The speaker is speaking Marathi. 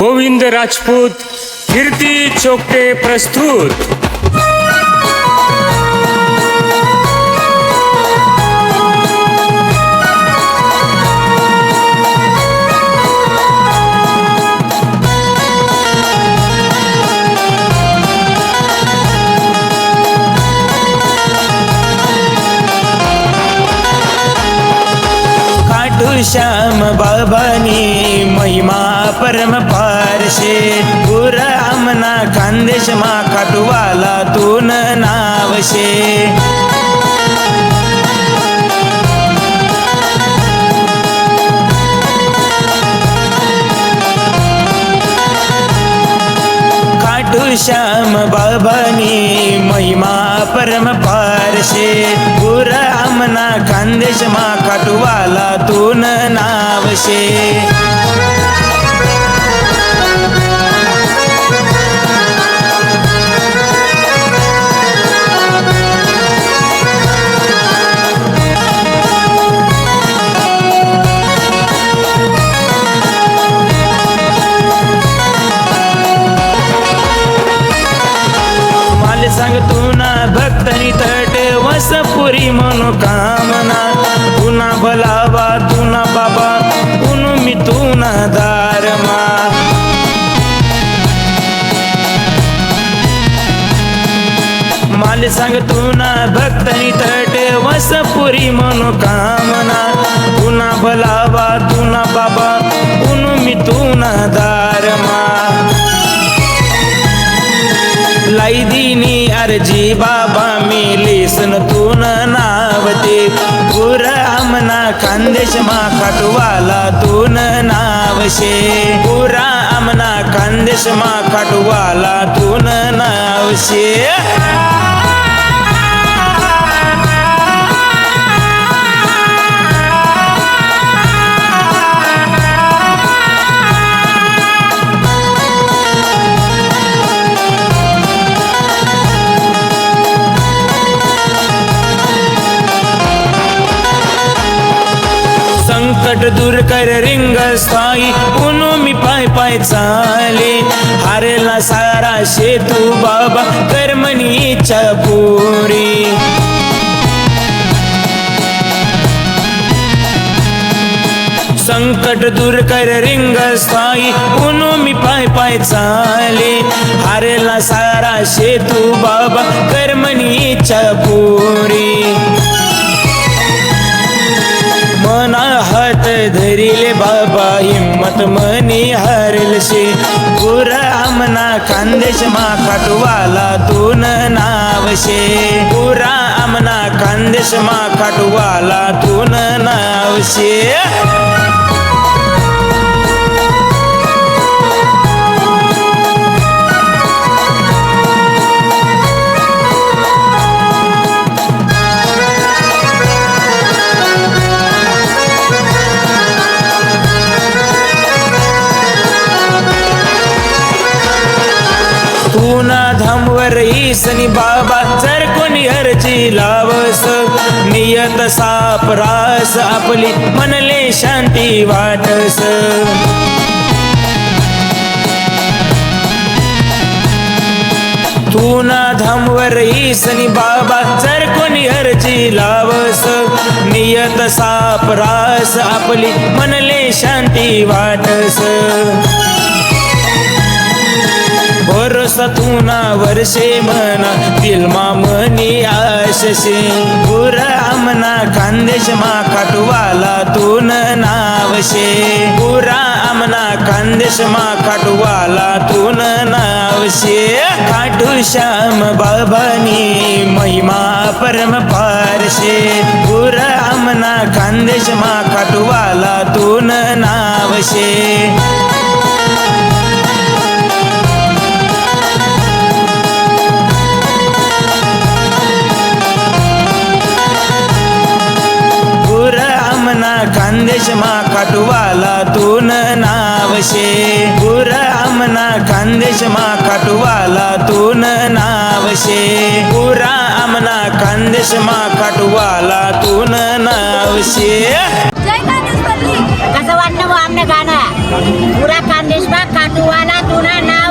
गोविंद राजपूत, कीर्ती चोपटे प्रस्तुत। श्याम बाबानी महिमा परम पारशे गुर आमना खानदेश मा खाटूवाला तून नावशे। श्याम बाबानी महिमा परम पारशे गुर आमना खानदेश मा खाटूवाला तून नावशे। सांग तुना भक्तनी तट वसपुरी मनोकामना तुना भलावा तुना बाबा तुनु मी तुना दारमा। माल सांग तुना भक्तनी तट वसपुरी मनोकामना तुना भलावा तुना बाबा तुनु मी तुना दारमा। लाई दीनी अर्जी बाबा मिलीसन तून नावते गुर आमना खानदेश मा खाटूवाला तून नावशे। गुरा आमना खानदेश मा खाटूवाला तून नावशे। संकट दूर कर रिंग स्थायी उनु मी पाय पाय चाले हारेला सारा शेतू बाबा कर्मनी इच्छा पुरी। संकट दूर कर रिंग स्थायी उनु मी पाय पाय चाले हारेला सारा शेतू बाबा कर्मनी इच्छा पुरी। मना हात धरिले बाबा हिम्मत मनी हरलशे गुर आमना खानदेश मा खाटूवाला तून नावशे। गुरा आमना खानदेश मा खाटूवाला तून नावशे। तुना धामवर ईसनी बाबा जर कोणी अर्जी लावस नियत साप रास आपली मनले शांती वाटस। तुना धामवर ईसनी बाबा जर कोणी अर्जी लावस नियत साप रास आपली मनले शांती वाटस। भरोसा तुना वर्षे मना दिलमा मनी आशसे गुर आमना खानदेश मा खाटूवाला तून नावशे। गुरा आमना खानदेश मा खाटूवाला तून नावशे। खाटू श्याम बाबानी महिमा परम पारशे गुर आमना खानदेश मा खाटूवाला तून नावशे। खानदेश मा खाटूवाला तून नावशे। गुर आमना खानदेश मा खाटूवाला तून नावशे। गुरा आमना खानदेश मा खाटूवाला तून नावशे। कसं वाटलं मग आमने गाणं? पुरा खानदेश बा काटूवाला तुला नाव